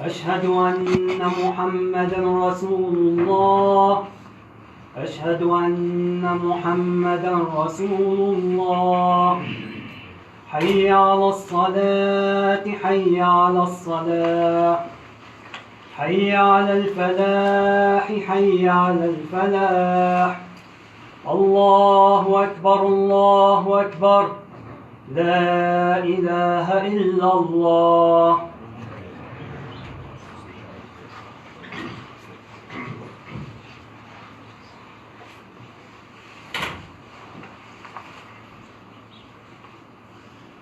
أشهد أن محمدا رسول الله. أشهد أن محمدا رسول الله. حي على الصلاة، حي على الصلاة، حي على الفلاح، حي على الفلاح. الله أكبر، الله أكبر، لا إله إلا الله.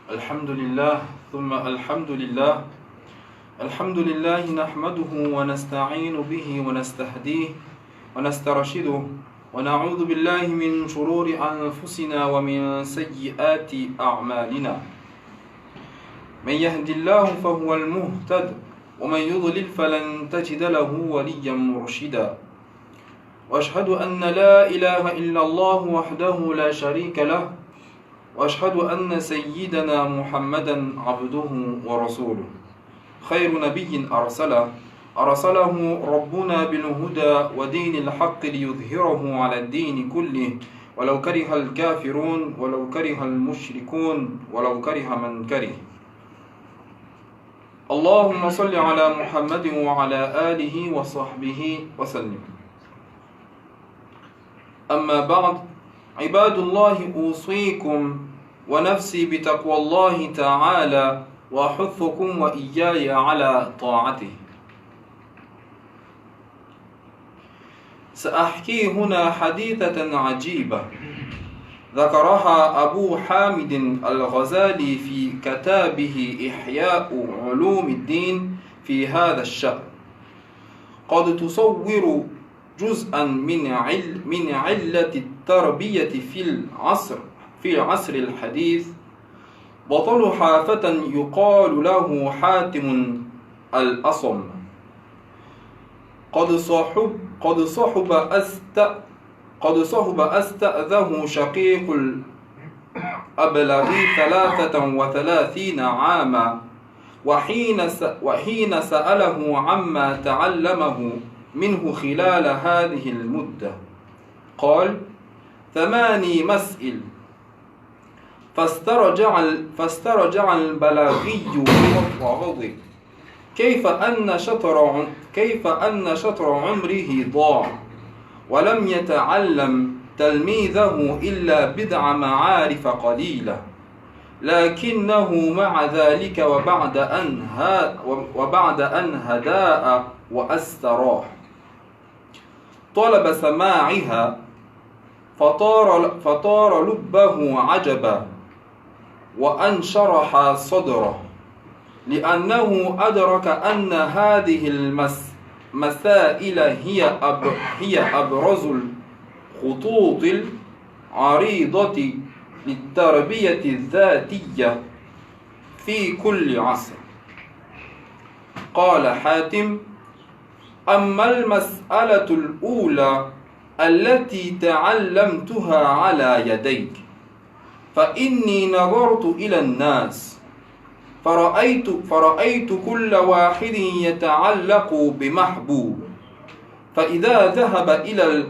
الحمد لله ثم الحمد لله. الحمد لله نحمده ونستعين به ونستهديه ونسترشده ونعوذ بالله من شرور أنفسنا ومن سيئات أعمالنا. من يهد الله فهو المهتد ومن يضلل فلن تجد له وليا مرشدا. وأشهد أن لا إله إلا الله وحده لا شريك له، وأشهد أن سيدنا محمدا عبده ورسوله خير نبي أرسله ربنا بالهدى ودين الحق ليظهره على الدين كله ولو كره الكافرون ولو كره المشركون ولو كره من كره. اللهم صل على محمد وعلى آله وصحبه وسلم. أما بعد، عباد الله، أوصيكم ونفسي بتقوى الله تعالى وأحثكم وإياي على طاعته. سأحكي هنا حديثة عجيبة ذكرها أبو حامد الغزالي في كتابه إحياء علوم الدين في هذا الشأن. قد تصور جزءا من علة التربية في العصر الحديث. بطلها فتى يقال له حاتم الأصم. قد صحب أستأذه شقيق الأبلغ 33 عاما، وحين سأله عما تعلمه منه خلال هذه المدة قال: 8 مسائل. فاسترجع البلاغي وغضب كيف أن شطر عمره ضاع ولم يتعلم تلميذه إلا بضع معارف قليلة، لكنه مع ذلك وبعد أن هداء وأستراح طلب سماعها فطار لبه عجبا وانشرح صدره، لأنه أدرك أن هذه المسائل هي أبرز الخطوط العريضة للتربية الذاتية في كل عصر. قال حاتم: أما المسألة الأولى التي تعلمتها على يديك، فإني نظرت إلى الناس فرأيت كل واحد يتعلق بمحبوب، فإذا ذهب إلى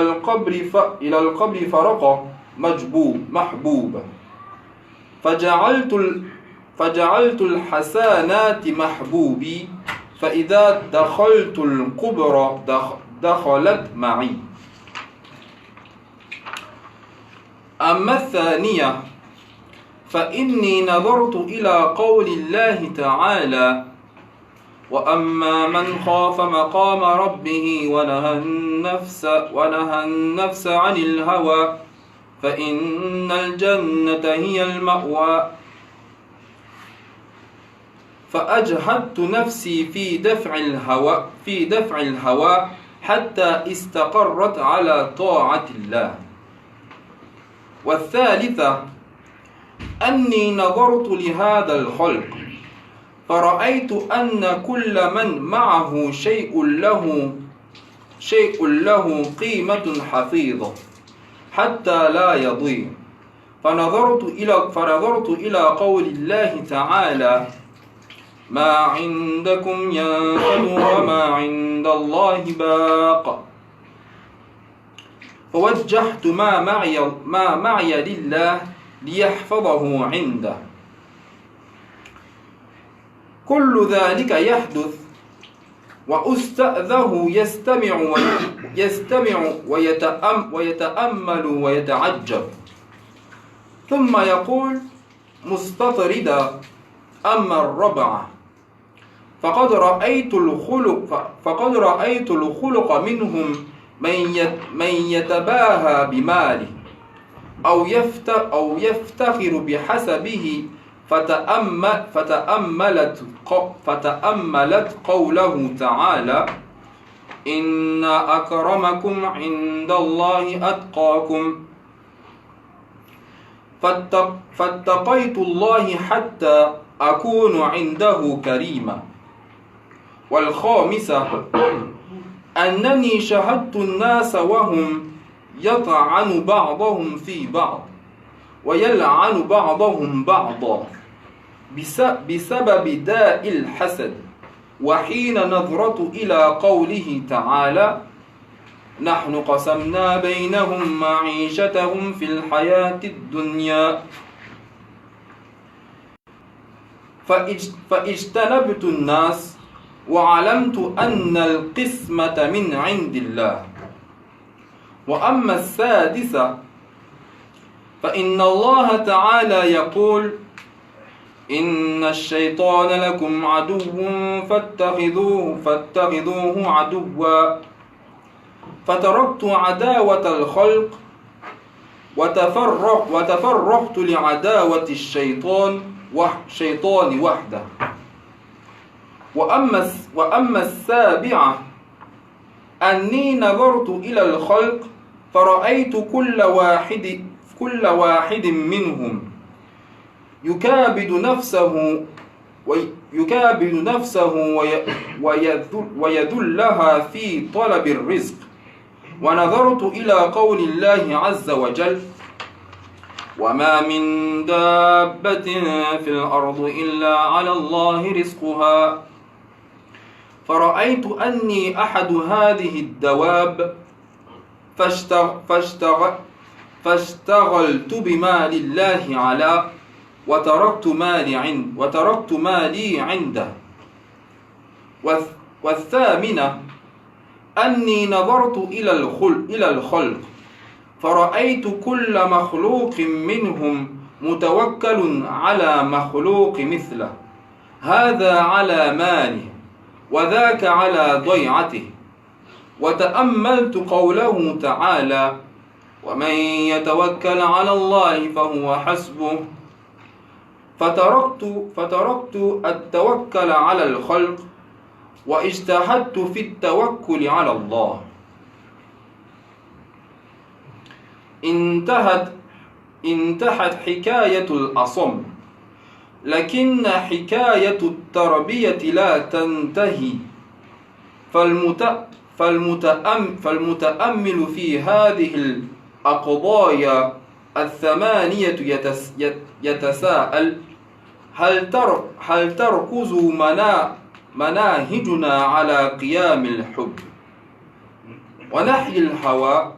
القبر فرق محبوبا، فجعلت الحسنات محبوبي، فإذا دخلت القبر دخلت معي. أما الثانية فإني نظرت إلى قول الله تعالى: وأما من خاف مقام ربه ونهى النفس عن الهوى فإن الجنة هي المأوى. فأجهدت نفسي في دفع الهوى حتى استقرت على طاعة الله. والثالثة أني نظرت لهذا الخلق فرأيت أن كل من معه شيء له قيمة حفيظة حتى لا يضيع، فنظرت إلى قول الله تعالى: ما عندكم ينفد وما عند الله باق. فوجهت ما معي لله ليحفظه عنده. كل ذلك يحدث وأستأذه يستمع ويتأمل ويتعجب، ثم يقول مستطردا: أما الربعة فقد رأيت الخلق منهم من يتباهى بماله أو يفتخر بحسبه، فتأملت قوله تعالى: إن أكرمكم عند الله أتقاكم. فاتقيت الله حتى أكون عنده كريما. والخامسة أنني شاهدت الناس وهم يطعن بعضهم في بعض ويلعن بعضهم بعضا بسبب داء الحسد. وحين نظرت إلى قوله تعالى: نحن قسمنا بينهم معيشتهم في الحياة الدنيا، فاجتنبت الناس وعلمت أن القسمة من عند الله. وأما السادسة فإن الله تعالى يقول: إن الشيطان لكم عدو فاتخذوه عدوا. فتركت عداوة الخلق وتفرغت لعداوة الشيطان وحده. وأما السابعة أني نظرت إلى الخلق فرأيت كل واحد منهم يكابد نفسه ويذلها في طلب الرزق. ونظرت إلى قول الله عز وجل: وما من دابة في الأرض إلا على الله رزقها. فرأيت أني أحد هذه الدواب، فاشتغلت بمال الله على وتركت مالي عنده. والثامنة أني نظرت إلى الخلق فرأيت كل مخلوق منهم متوكل على مخلوق مثله، هذا على ماله وذاك على ضيعته. وتأملت قوله تعالى: ومن يتوكل على الله فهو حسبه. فتركت التوكل على الخلق واجتهدت في التوكل على الله. انتهت حكاية الأصم، لكن حكاية التربية لا تنتهي. فالمتأمل في هذه القضايا الثمانية يتساءل: هل تركز مناهجنا على قيام الحب ونحي الهوى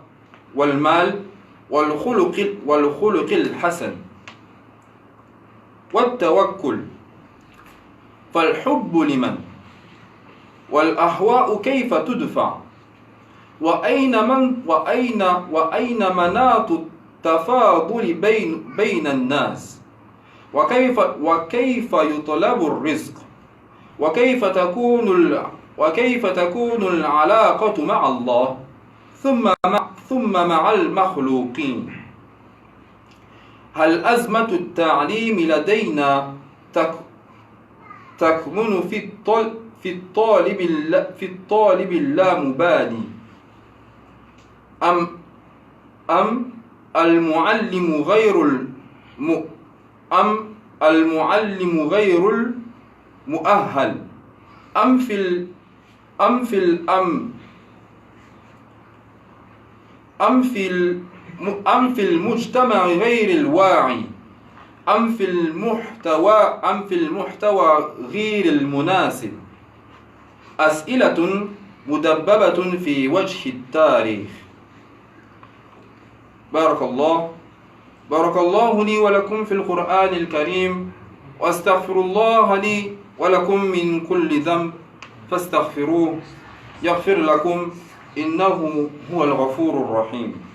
والمال والخلق الحسن والتوكل؟ فالحب لمن؟ والأهواء كيف تدفع؟ وأين مناط التفاضل بين الناس؟ وكيف يطلب الرزق؟ وكيف تكون العلاقة مع الله ثم مع المخلوقين؟ هل أزمة التعليم لدينا تكمن في الطالب اللامبالي، أم المعلم غير المؤهل، أم في أم في المجتمع غير الواعي أم في المحتوى غير المناسب أسئلة مدببة في وجه التاريخ. بارك الله لي ولكم في القرآن الكريم وأستغفر الله لي ولكم من كل ذنب فاستغفروه يغفر لكم إنه هو الغفور الرحيم.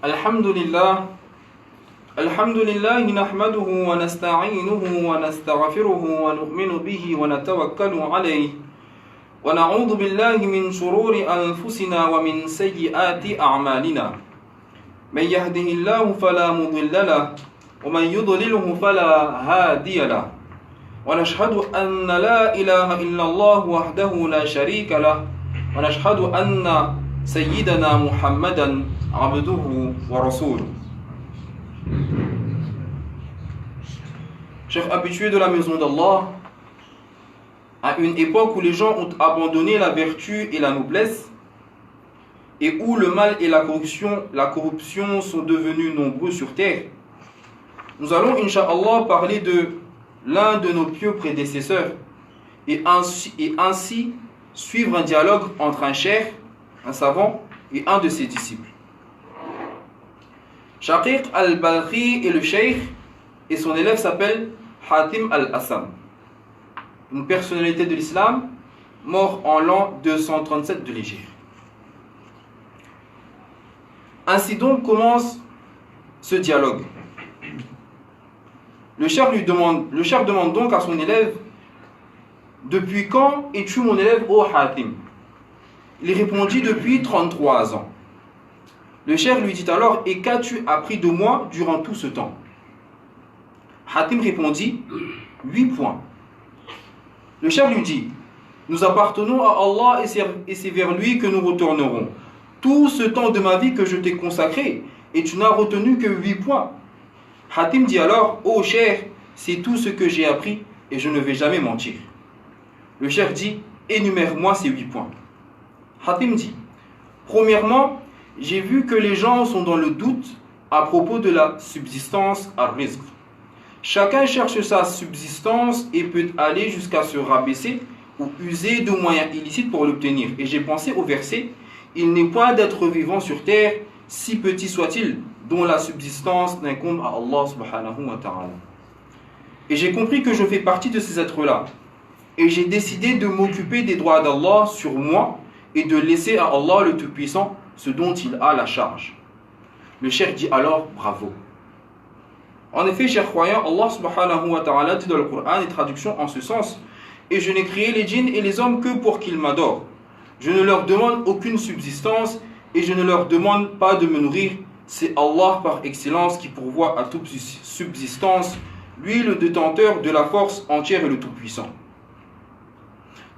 الحمد لله نحمده ونستعينه ونستغفره ونؤمن به ونتوكل عليه ونعوذ بالله من شرور أنفسنا ومن سيئات أعمالنا من يهده الله فلا مضل له ومن يضلله فلا هادي له ونشهد أن لا إله إلا الله وحده لا شريك له ونشهد أن سيدنا محمدا عبده ورسوله. Chers habitués de la maison d'Allah, à une époque où les gens ont abandonné la vertu et la noblesse et où le mal et la corruption sont devenus nombreux sur terre, nous allons incha'Allah parler de l'un de nos pieux prédécesseurs et ainsi suivre un dialogue entre un cheikh, un savant et un de ses disciples. Shaqiq al-Balkhi est le cheikh et son élève s'appelle Hatim al-Assam, une personnalité de l'islam, mort en l'an 237 de l'Hégire. Ainsi donc commence ce dialogue. Le cheikh demande donc à son élève: depuis quand es-tu mon élève, ô Hatim? Il répondit: depuis 33 ans. Le cheikh lui dit alors: et qu'as-tu appris de moi durant tout ce temps? Hatim répondit: 8 points. Le cheikh lui dit: nous appartenons à Allah et c'est vers lui que nous retournerons. Tout ce temps de ma vie que je t'ai consacré et tu n'as retenu que 8 points. Hatim dit alors: ô cheikh, c'est tout ce que j'ai appris et je ne vais jamais mentir. Le cheikh dit: énumère-moi ces 8 points. Hatim dit: premièrement, j'ai vu que les gens sont dans le doute à propos de la subsistance ar-rizq. Chacun cherche sa subsistance et peut aller jusqu'à se rabaisser ou user de moyens illicites pour l'obtenir. Et j'ai pensé au verset: il n'est point d'être vivant sur terre, si petit soit-il, dont la subsistance n'incombe à Allah subhanahu wa ta'ala. Et j'ai compris que je fais partie de ces êtres-là. Et j'ai décidé de m'occuper des droits d'Allah sur moi et de laisser à Allah le Tout-Puissant ce dont il a la charge. Le cheikh dit alors: bravo. En effet, chers croyants, Allah subhanahu wa ta'ala dit dans le Coran et traduction en ce sens: et je n'ai créé les djinns et les hommes que pour qu'ils m'adorent. Je ne leur demande aucune subsistance et je ne leur demande pas de me nourrir. C'est Allah par excellence qui pourvoit à toute subsistance, lui le détenteur de la force entière et le Tout-Puissant.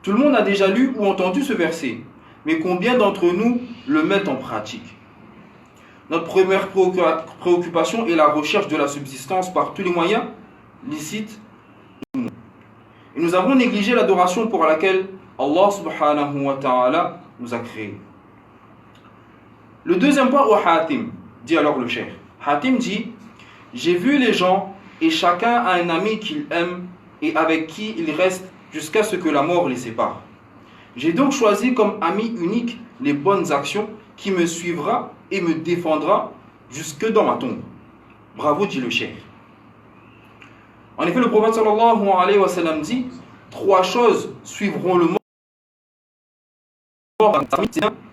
Tout le monde a déjà lu ou entendu ce verset, mais combien d'entre nous le mettent en pratique? Notre première préoccupation est la recherche de la subsistance par tous les moyens, licites ou non. Et nous avons négligé l'adoration pour laquelle Allah subhanahu wa ta'ala nous a créés. Le deuxième point au Hatim, dit alors le cheikh. Hatim dit: j'ai vu les gens et chacun a un ami qu'il aime et avec qui il reste jusqu'à ce que la mort les sépare. J'ai donc choisi comme ami unique les bonnes actions qui me suivra et me défendra jusque dans ma tombe. Bravo, dit le cheikh. En effet, le prophète sallallahu alayhi wa sallam dit: 3 choses suivront le mort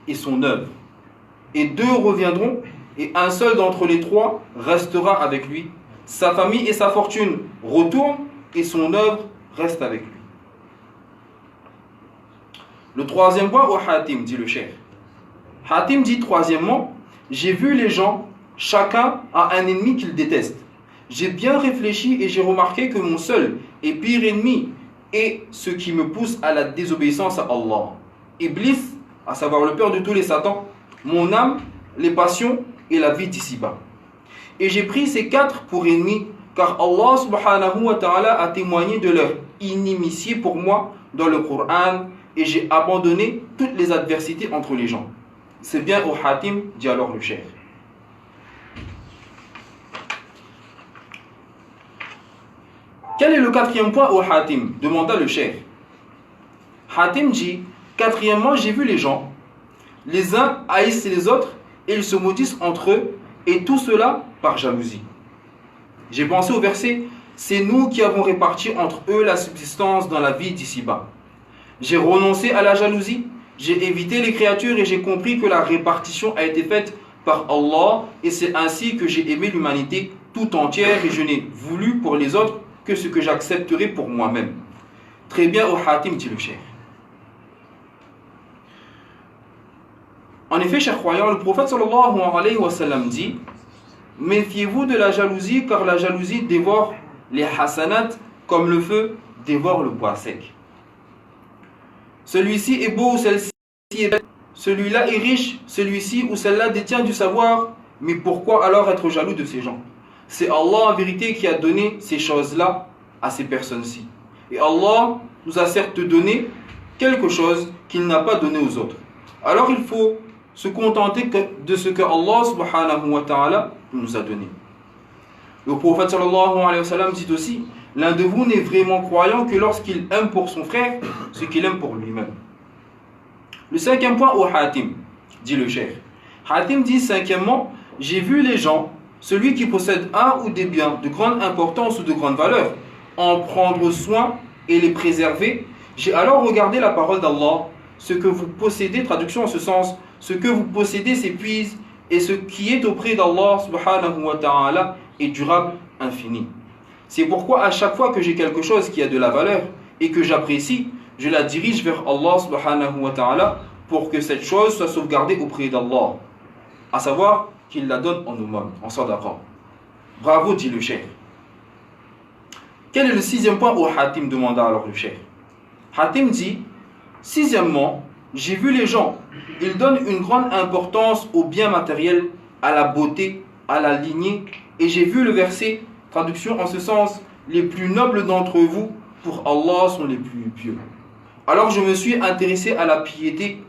et son œuvre, et 2 reviendront, et un seul d'entre les 3 restera avec lui. Sa famille et sa fortune retournent, et son œuvre reste avec lui. Le troisième point au Hatim, dit le cheikh. Hatim dit troisièmement: j'ai vu les gens, chacun a un ennemi qu'il déteste. J'ai bien réfléchi et j'ai remarqué que mon seul et pire ennemi est ce qui me pousse à la désobéissance à Allah. Iblis, à savoir le père de tous les satans, mon âme, les passions et la vie d'ici-bas. Et j'ai pris ces 4 pour ennemis, car Allah subhanahu wa ta'ala a témoigné de leur inimitié pour moi dans le Coran, et j'ai abandonné toutes les adversités entre les gens. C'est bien au Hatim, dit alors le cheikh. Quel est le 4e point au Hatim? Demanda le cheikh. Hatim dit, 4e, j'ai vu les gens, les uns haïssent les autres et ils se maudissent entre eux, et tout cela par jalousie. J'ai pensé au verset, c'est nous qui avons réparti entre eux la subsistance dans la vie d'ici-bas. J'ai renoncé à la jalousie, j'ai évité les créatures et j'ai compris que la répartition a été faite par Allah, et c'est ainsi que j'ai aimé l'humanité tout entière et je n'ai voulu pour les autres que ce que j'accepterai pour moi-même. Très bien au Hatim, dit le cheikh. En effet, chers croyants, le prophète sallallahu alayhi wa sallam dit, méfiez-vous de la jalousie, car la jalousie dévore les hasanat comme le feu dévore le bois sec. Celui-ci est beau ou celle-ci est belle, celui-là est riche, celui-ci ou celle-là détient du savoir, mais pourquoi alors être jaloux de ces gens? C'est Allah en vérité qui a donné ces choses-là à ces personnes-ci. Et Allah nous a certes donné quelque chose qu'il n'a pas donné aux autres. Alors il faut se contenter de ce que Allah subhanahu wa ta'ala nous a donné. Le prophète sallallahu alayhi wa sallam dit aussi, l'un de vous n'est vraiment croyant que lorsqu'il aime pour son frère ce qu'il aime pour lui-même. Le 5e point au Hatim, dit le cheikh. Hatim dit 5e, j'ai vu les gens, celui qui possède un ou des biens de grande importance ou de grande valeur, en prendre soin et les préserver. J'ai alors regardé la parole d'Allah, ce que vous possédez, traduction en ce sens, ce que vous possédez s'épuise et ce qui est auprès d'Allah subhanahu wa ta'ala est durable, infini. C'est pourquoi à chaque fois que j'ai quelque chose qui a de la valeur et que j'apprécie, je la dirige vers Allah subhanahu wa ta'ala pour que cette chose soit sauvegardée auprès d'Allah, à savoir qu'il la donne en aumône, en sadaqa. Bravo, dit le cheikh. Quel est le 6e point au Hatim, demanda alors le cheikh. Hatim dit, 6e, j'ai vu les gens, ils donnent une grande importance aux biens matériels, à la beauté, à la lignée, et j'ai vu le verset, traduction en ce sens, les plus nobles d'entre vous, pour Allah sont les plus pieux. Alors je me suis intéressé à la piété,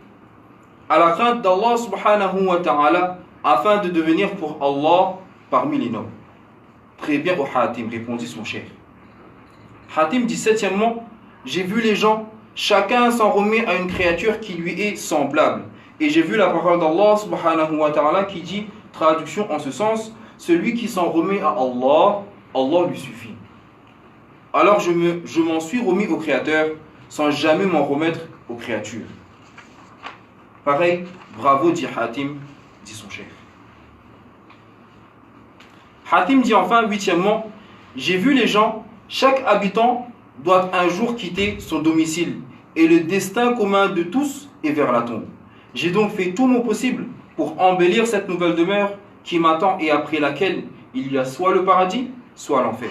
à la crainte d'Allah subhanahu wa ta'ala, afin de devenir pour Allah parmi les nobles. Très bien au Hatim, répondit son cheikh. Hatim dit 7e, j'ai vu les gens, chacun s'en remet à une créature qui lui est semblable. Et j'ai vu la parole d'Allah subhanahu wa ta'ala qui dit, traduction en ce sens, celui qui s'en remet à Allah, Allah lui suffit. Alors je m'en suis remis au Créateur sans jamais m'en remettre aux créatures. Pareil, bravo, dit Hatim, dit son cheikh. Hatim dit enfin, 8e, j'ai vu les gens, chaque habitant doit un jour quitter son domicile et le destin commun de tous est vers la tombe. J'ai donc fait tout mon possible pour embellir cette nouvelle demeure qui m'attend et après laquelle il y a soit le paradis, soit l'enfer.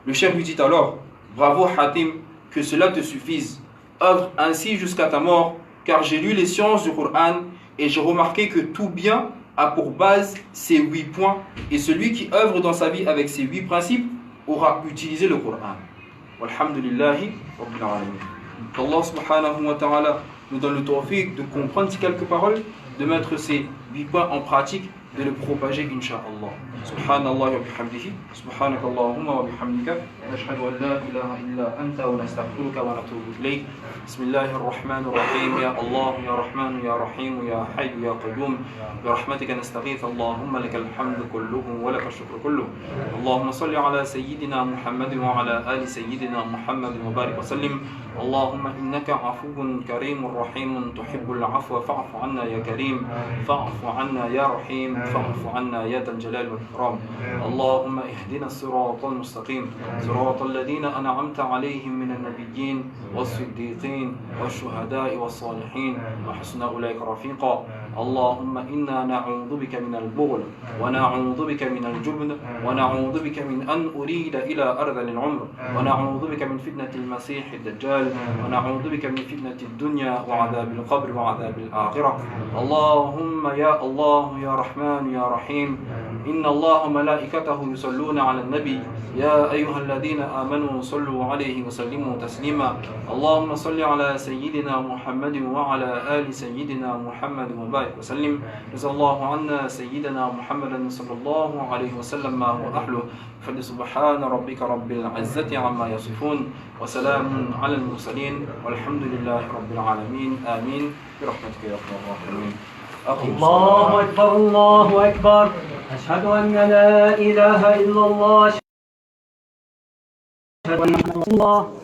Le cheikh lui dit alors, bravo Hatim, que cela te suffise, œuvre ainsi jusqu'à ta mort, car j'ai lu les sciences du Coran et j'ai remarqué que tout bien a pour base ces 8 points et celui qui œuvre dans sa vie avec ces 8 principes aura utilisé le Coran. Walhamdulillahi Rabbil Alamin. Qu'Allah subhanahu wa ta'ala nous donne le tawfiq de comprendre ces quelques paroles, de mettre ces 8 points en pratique, de le propager, insha'Allah. Subhanallah wa bihamdihi, subhanaka Allahumma wa bihamdika, nashhadu an la ilaha illa anta wa nastaghfiruka wa natubu ilayk. Bismillahir rahmanir rahim, ya Allah, ya Rahman, ya Rahim, ya Hayy, ya Qayyum, bi rahmatika nastaghith, Allahumma lakal hamdu kulluhu wa lakal shukru kulluhu. Allahumma salli ala sayyidina Muhammad wa ala ali sayyidina Muhammad wa barik wa sallim. Allahumma innaka afuwun karimun rahimun tuhibbul afwa fa'fu anna ya karim, fa'fu anna ya rahim, fa'fu anna ya dal jalal wal ikram. Allahumma ihdina as-sirata al-mustaqim, sirata alladhina an'amta alayhim min an-nabiyyin was-siddiqin wash-shuhada'i was-salihin wa hasuna ulaika rafiqa. اللهم إنا نعوذ بك من البغل ونعوذ بك من الجبن ونعوذ بك من أن أريد إلى أرذل العمر ونعوذ بك من فتنة المسيح الدجال ونعوذ بك من فتنة الدنيا وعذاب القبر وعذاب الآخرة. اللهم يا الله يا رحمن يا رحيم، إن الله وملائكته يصلون على النبي يا أيها الذين آمنوا صلوا عليه وسلموا تسليما. اللهم صل على سيدنا محمد وعلى آل سيدنا محمد وبارك وسلم. جزا الله عنا سيدنا محمد صلى الله عليه وسلم ما هو أهله. فسبحان ربك رب العزة عما يصفون وسلام على المرسلين والحمد لله رب العالمين. آمين برحمتك يا أرحم الراحمين. الله أكبر الله أكبر، أشهد أن لا إله إلا الله، أشهد أن محمدا رسول الله.